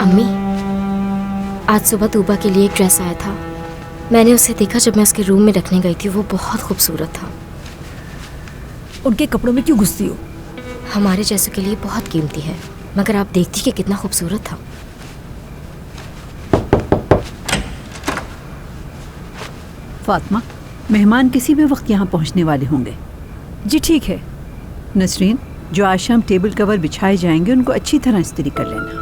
अम्मी, आज सुबह तूबा के लिए एक ड्रेस आया था। मैंने उसे देखा जब मैं उसके रूम में रखने गई थी। वो बहुत खूबसूरत था। उनके कपड़ों में क्यों घुसती हो? हमारे जैसों के लिए बहुत कीमती है, मगर आप देखती कि कितना खूबसूरत था। फातिमा, मेहमान किसी भी वक्त यहाँ पहुँचने वाले होंगे। जी ठीक है। नसरीन, जो आज शाम टेबल कवर बिछाए जाएंगे उनको अच्छी तरह इस्त्री कर लेना।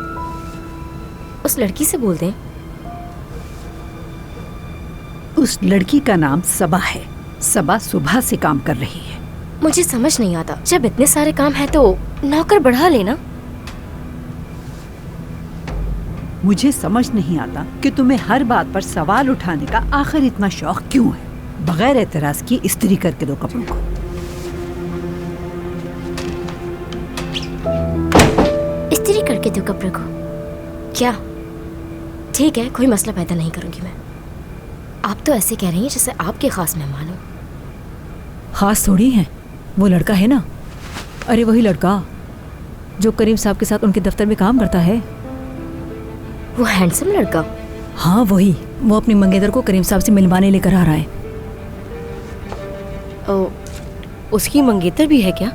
उस लड़की से बोल दें। उस लड़की का नाम सबा है। सबा सुबह से काम कर रही है। मुझे समझ नहीं आता, जब इतने सारे काम है तो नौकर बढ़ा लेना। मुझे समझ नहीं आता कि तुम्हें हर बात पर सवाल उठाने का आखिर इतना शौक क्यों है। बगैर एतराज की इस्त्री करके दो कपड़ों को। इस्त्री करके दो कपड़ों को? क्या? ठीक है, कोई मसला पैदा नहीं करूंगी मैं। आप तो ऐसे कह रही हैं जैसे आपके खास मेहमान हो। खास थोड़ी हैं, वो लड़का है ना। अरे वही लड़का जो करीम साहब के साथ उनके दफ्तर में काम करता है। वो हैंडसम लड़का? हाँ वही। वो अपनी मंगेतर को करीम साहब से मिलवाने लेकर आ रहा है। ओ, उसकी मंगेतर भी है क्या?